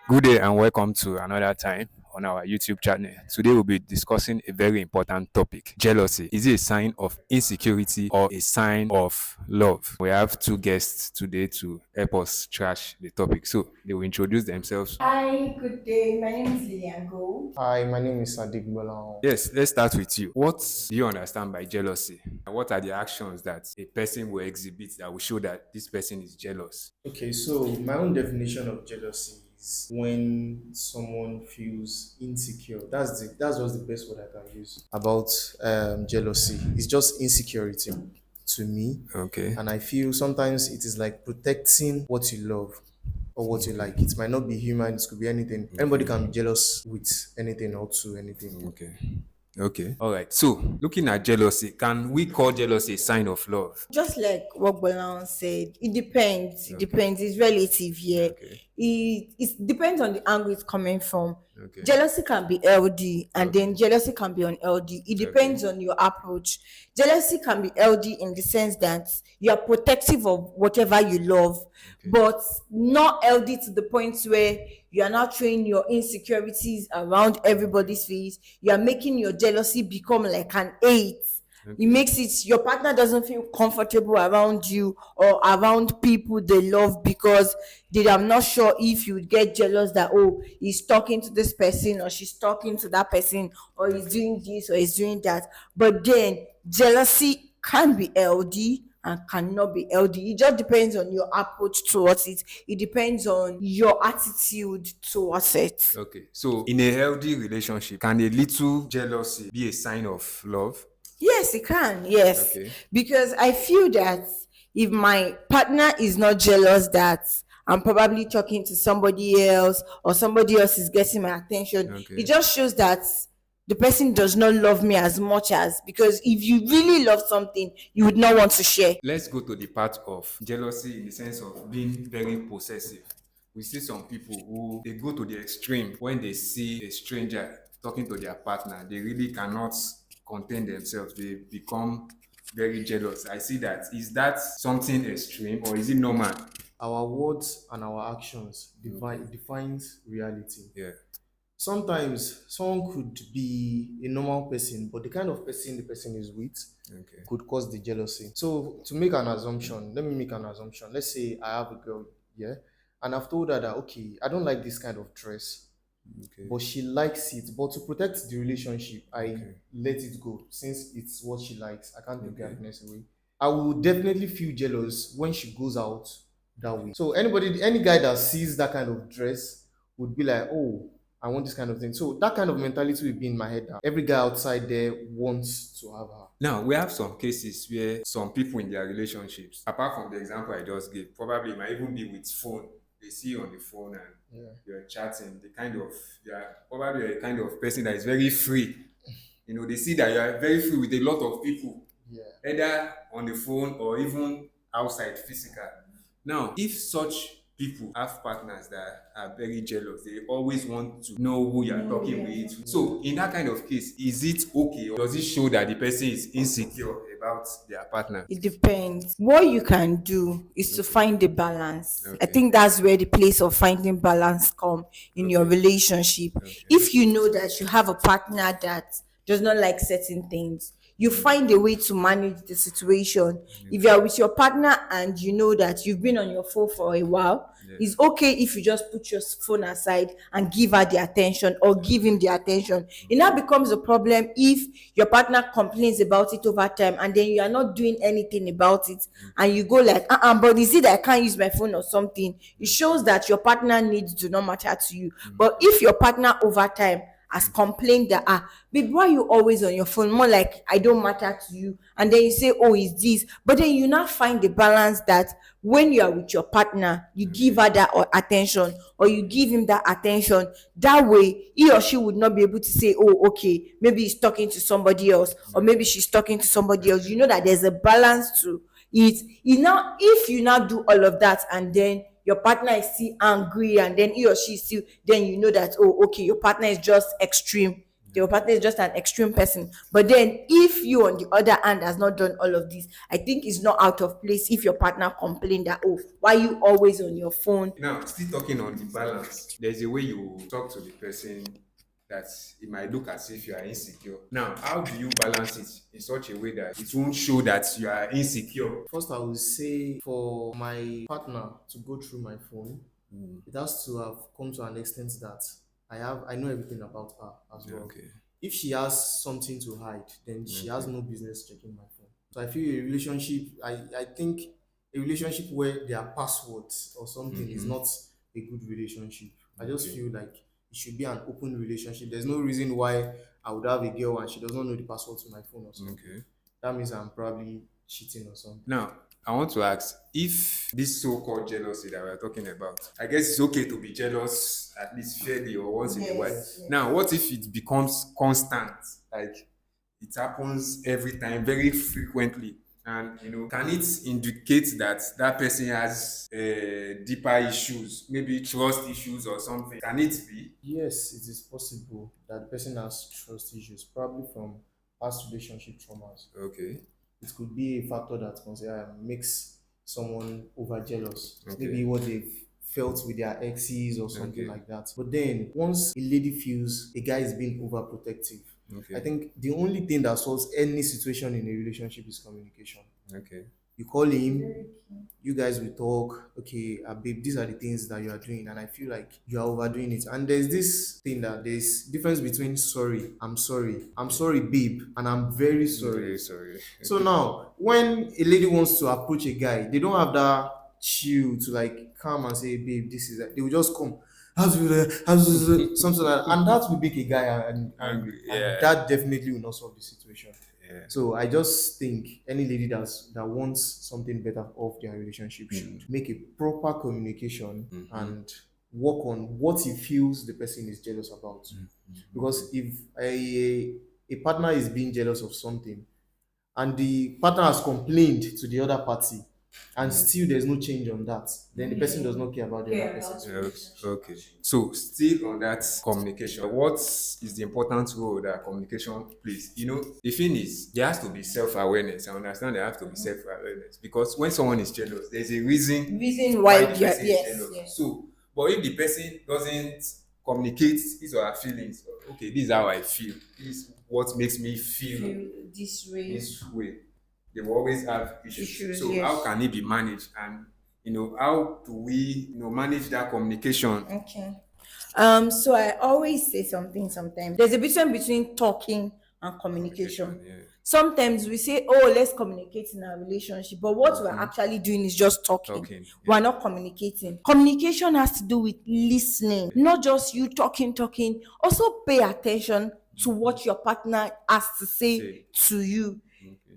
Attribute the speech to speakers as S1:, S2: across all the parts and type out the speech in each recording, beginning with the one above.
S1: Good day and welcome to another time on our YouTube channel. Today we'll be discussing a very important topic, jealousy. Is it a sign of insecurity or a sign of love? We have two guests today to help us trash the topic. So they will introduce themselves.
S2: Hi, good day. My name is Lilian Go.
S3: Hi, my name is Sadiq Bolan.
S1: Yes, let's start with you. What do you understand by jealousy? What are the actions that a person will exhibit that will show that this person is jealous?
S3: Okay, so my own definition of jealousy is when someone feels insecure. That's just the best word I can use about jealousy. It's just insecurity to me,
S1: Okay.
S3: and I feel sometimes it is like protecting what you love or what you like. It might not be human. It could be anything. Anybody can be jealous with anything or to anything.
S1: Okay. Okay. All right. So, looking at jealousy, can we call jealousy a sign of love?
S2: Just like what Bolan said, it depends. It
S1: Okay.
S2: depends. It's relative here.
S1: Okay.
S2: It depends on the angle it's coming from.
S1: Okay.
S2: Jealousy can be LD and
S1: Okay.
S2: then jealousy can be on LD. It
S1: Okay.
S2: depends on your approach. Jealousy can be LD in the sense that you are protective of whatever you love,
S1: Okay.
S2: but not LD to the point where you are now showing your insecurities around everybody's face. You are making your jealousy become like an hate. It
S1: Okay.
S2: makes it your partner doesn't feel comfortable around you or around people they love because they are not sure if you would get jealous that, oh, he's talking to this person or she's talking to that person or he's doing this or he's doing that. But then jealousy can be LD and cannot be LD. It just depends on your approach towards it. It depends on your attitude towards it.
S1: Okay. So, in a healthy relationship, can a little jealousy be a sign of love?
S2: Yes, it can. Yes.
S1: Okay.
S2: Because I feel that if my partner is not jealous that I'm probably talking to somebody else or somebody else is getting my attention,
S1: Okay.
S2: it just shows that the person does not love me as much as, because if you really love something, you would not want to share.
S1: Let's go to the part of jealousy in the sense of being very possessive. We see some people who they go to the extreme when they see a stranger talking to their partner, they really cannot contain themselves. They become very jealous. I see that. Is that something extreme or is it normal?
S3: Our words and our actions defines reality.
S1: Yeah.
S3: Sometimes someone could be a normal person, but the kind of person the person is with
S1: Okay.
S3: could cause the jealousy. So to make an assumption, let me make an assumption. Let's say I have a girl, yeah, and I've told her that okay, I don't like this kind of dress,
S1: Okay.
S3: but she likes it. But to protect the relationship, I
S1: Okay.
S3: let it go since it's what she likes. I can't take the
S1: Okay.
S3: happiness away. I will definitely feel jealous when she goes out that way. So any guy that sees that kind of dress would be like, oh, I want this kind of thing. So that kind of mentality will be in my head now. Every guy outside there wants to have her.
S1: Now, we have some cases where some people in their relationships, apart from the example I just gave, probably it might even be with phone. They see you on the phone and
S3: Yeah.
S1: you're chatting. You're probably a kind of person that is very free. You know, they see that you are very free with a lot of people,
S3: Yeah.
S1: either on the phone or even outside physical. Now, if such people have partners that are very jealous, they always want to know who you are talking with. So, in that kind of case, is it okay or does it show that the person is insecure about their partner?
S2: It depends. What you can do is to find the balance. I
S1: Okay.
S2: think that's where the place of finding balance come in your
S1: Okay.
S2: relationship.
S1: Okay.
S2: If you know that you have a partner that does not like certain things, you find a way to manage the situation. If you are with your partner and you know that you've been on your phone for a while,
S1: Yeah.
S2: it's okay if you just put your phone aside and give her the attention or give him the attention. It now becomes a problem if your partner complains about it over time and then you are not doing anything about it and you go like, but is it that I can't use my phone or something? It shows that your partner needs do not matter to you. But if your partner over time has complained that, babe, why are you always on your phone? More like, I don't matter to you. And then you say, oh, it's this. But then you now find the balance that when you are with your partner, you give her that attention or you give him that attention. That way, he or she would not be able to say, oh, okay, maybe he's talking to somebody else or maybe she's talking to somebody else. You know that there's a balance to it. If you now do all of that and then your partner is still angry and then he or she is still, then you know that, oh, okay, your partner is just extreme Your partner is just an extreme person. But then, if you, on the other hand, has not done all of this, I think it's not out of place if your partner complain that, oh, why you always on your phone?
S1: Now, still talking on the balance, there's a way you talk to the person that it might look as if you are insecure. Now, how do you balance it in such a way that it won't show that you are insecure?
S3: First, I would say for my partner to go through my phone, it has to have come to an extent that I know everything about her as well.
S1: Okay.
S3: If she has something to hide, then she has no business checking my phone. So I feel a relationship, I think a relationship where there are passwords or something is not a good relationship. I just
S1: Okay.
S3: feel like it should be an open relationship. There's no reason why I would have a girl and she does not know the password to my phone or something.
S1: Okay.
S3: That means I'm probably cheating or something.
S1: Now, I want to ask if this so-called jealousy that we're talking about, I guess it's okay to be jealous at least fairly or once in a while.
S2: Yes.
S1: Now, what if it becomes constant? Like it happens every time, very frequently. And can it indicate that that person has deeper issues, maybe trust issues or something? Can it be?
S3: Yes, it is possible that the person has trust issues, probably from past relationship traumas.
S1: Okay.
S3: It could be a factor that makes someone over jealous.
S1: Okay.
S3: Maybe what they've felt with their exes or something
S1: Okay.
S3: like that. But then once a lady feels a guy is being overprotective,
S1: Okay.
S3: I think the only thing that solves any situation in a relationship is communication.
S1: Okay.
S3: You call him, you guys will talk, okay, babe, these are the things that you are doing, and I feel like you are overdoing it. And there's this thing that there's difference between sorry, I'm sorry, babe, and I'm very sorry.
S1: Very sorry.
S3: So now, when a lady wants to approach a guy, they don't have that chill to like come and say, babe, this is that. They will just come, something like that. And that will make a guy angry.
S1: Yeah.
S3: And that definitely will not solve the situation.
S1: Yeah.
S3: So I just think any lady that wants something better of their relationship should make a proper communication and work on what he feels the person is jealous about. Because if a partner is being jealous of something and the partner has complained to the other party and still there's no change on that, then the person does not care about the other person.
S1: Okay. So still on that communication, what is the important role that communication plays? The thing is there has to be self-awareness. I understand there has to be self-awareness because when someone is jealous, there's a reason
S2: Why
S1: the person is jealous.
S2: yes.
S1: So, but if the person doesn't communicate his or her feelings, okay, this is how I feel. This is what makes me feel
S2: This way.
S1: this way. They will always have issues. So
S2: yes.
S1: how can it be managed? And how do we manage that communication?
S2: Okay. So I always say something sometimes. There's a difference between talking and communication.
S1: Yeah.
S2: Sometimes we say, oh, let's communicate in our relationship, but what we're actually doing is just talking. We're not communicating. Communication has to do with listening, not just you talking. Also pay attention to what your partner has to say to you.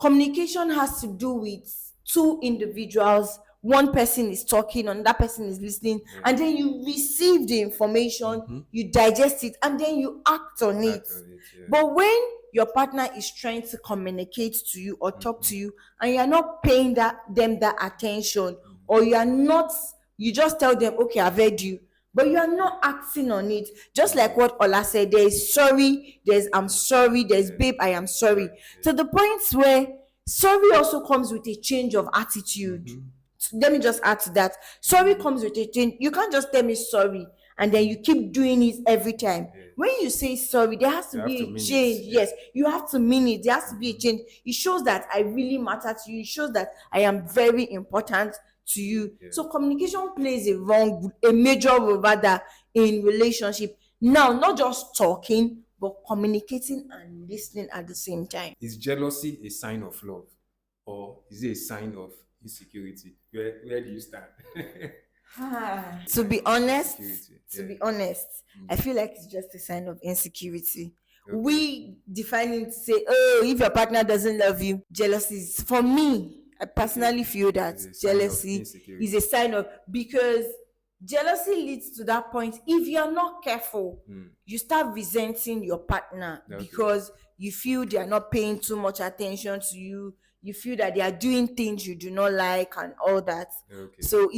S2: Communication has to do with two individuals. One person is talking, another person is listening, and then you receive the information, you digest it, and then you act on it. But when your partner is trying to communicate to you or talk to you, and you are not paying them that attention, or you just tell them, okay, I've heard you, but you are not acting on it. Just like what Ola said, there is sorry, there's I'm sorry, there's babe, I am sorry. To the point where sorry also comes with a change of attitude. Let me just add to that. Sorry comes with a change. You can't just tell me sorry and then you keep doing it every time. When you say sorry, there has to be a change. Yes, you have to mean it. There has to be a change. It shows that I really matter to you. It shows that I am very important to you. So communication plays a major role rather in relationship. Now, not just talking, but communicating and listening at the same time.
S1: Is jealousy a sign of love, or is it a sign of insecurity? Where do you stand?
S2: To be honest,
S1: Insecurity,
S2: I feel like it's just a sign of insecurity. We define it to say, oh, if your partner doesn't love you, jealousy is, for me, I personally feel that jealousy is a sign of, because jealousy leads to that point. If you're not careful, you start resenting your partner because you feel they are not paying too much attention to you. You feel that they are doing things you do not like and all that. So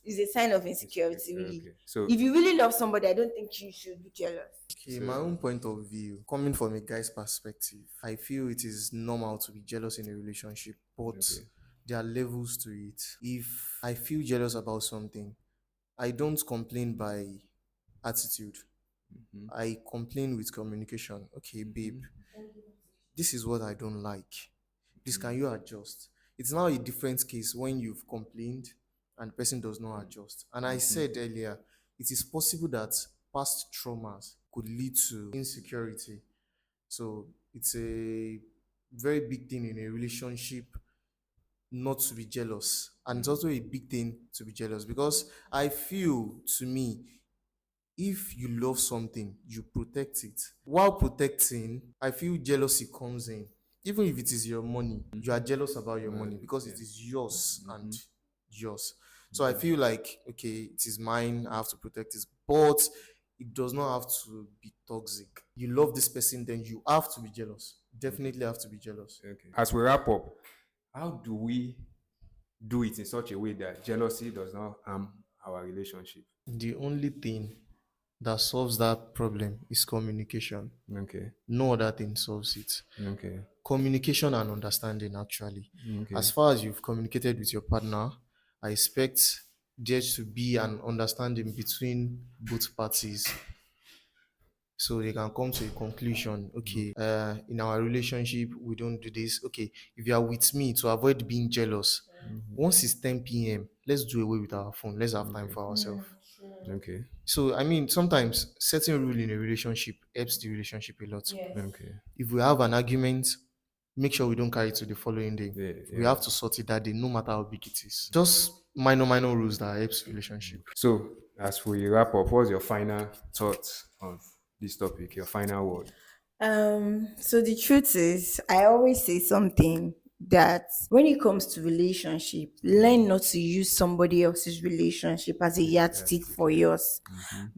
S2: It's a sign of
S1: Insecurity.
S2: insecurity, really.
S1: Okay. So
S2: If you really love somebody, I don't think you should be jealous.
S3: Okay, my own point of view, coming from a guy's perspective, I feel it is normal to be jealous in a relationship, but
S1: okay.
S3: there are levels to it. If I feel jealous about something, I don't complain by attitude. I complain with communication. Okay, babe, this is what I don't like. Please, can you adjust? It's now a different case when you've complained and the person does not adjust. And I said earlier, it is possible that past traumas could lead to insecurity. So it's a very big thing in a relationship not to be jealous. And it's also a big thing to be jealous because I feel, to me, if you love something, you protect it. While protecting, I feel jealousy comes in. Even if it is your money, you are jealous about your money because it is yours and yours. So I feel like, okay, it is mine, I have to protect it, but it does not have to be toxic. You love this person, then you have to be jealous. Definitely have to be jealous.
S1: Okay. As we wrap up, how do we do it in such a way that jealousy does not harm our relationship?
S3: The only thing that solves that problem is communication.
S1: Okay.
S3: No other thing solves it.
S1: Okay.
S3: Communication and understanding, actually.
S1: Okay.
S3: As far as you've communicated with your partner, I expect there to be an understanding between both parties so they can come to a conclusion. Okay, in our relationship we don't do this. Okay, if you are with me, to avoid being jealous, once it's 10 p.m, let's do away with our phone, let's have time for ourselves.
S1: Okay.
S3: So I mean, sometimes setting rule in a relationship helps the relationship a lot.
S1: Okay.
S3: If we have an argument, make sure we don't carry it to the following day.
S1: Yeah,
S3: We
S1: yeah.
S3: have to sort it that day, no matter how big it is. Just minor rules that helps relationship.
S1: So, as we wrap up, what's your final thoughts on this topic? Your final word?
S2: So the truth is, I always say something that when it comes to relationship, learn not to use somebody else's relationship as a yardstick
S1: Yardstick,
S2: for
S1: yeah.
S2: yours.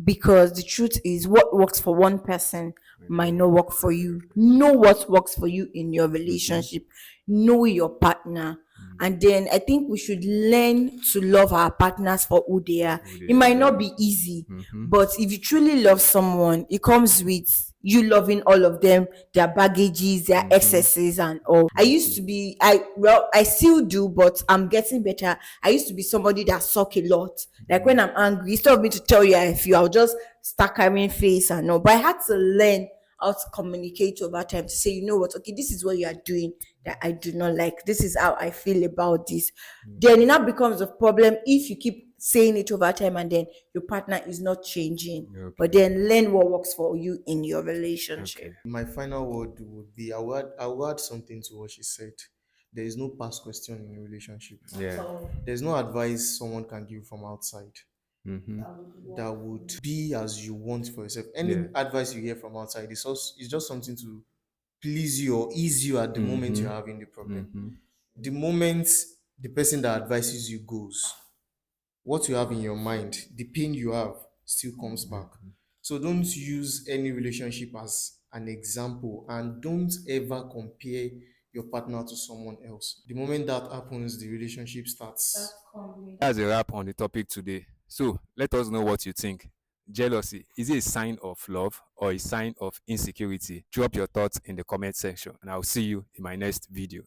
S2: Because the truth is, what works for one person might not work for you. Know what works for you in your relationship. Know your partner. And then I think we should learn to love our partners for who they are.
S1: Who they
S2: It might
S1: are,
S2: not
S1: yeah.
S2: be easy, but if you truly love someone, it comes with you loving all of them, their baggages, their excesses, and all. I used to be, I still do, but I'm getting better. I used to be somebody that suck a lot. Like when I'm angry, instead of me to tell you how I feel, I'll just start carrying face and all. But I had to learn how to communicate over time to say, you know what, okay, this is what you are doing that I do not like. This is how I feel about this. Then it now becomes a problem if you keep saying it over time and then your partner is not changing.
S1: Okay.
S2: But then learn what works for you in your relationship.
S1: Okay.
S3: My final word would be I will add something to what she said. There is no past question in a relationship.
S1: Yeah.
S3: There's no advice someone can give from outside that would be as you want for yourself. Any
S1: Yeah.
S3: advice you hear from outside is just something to please you or ease you at the moment you're having the problem. The moment the person that advises you goes, what you have in your mind, the pain you have still comes back. So don't use any relationship as an example and don't ever compare your partner to someone else. The moment that happens, the relationship starts.
S1: That's a wrap on the topic today. So, let us know what you think. Jealousy, is it a sign of love or a sign of insecurity? Drop your thoughts in the comment section and I'll see you in my next video.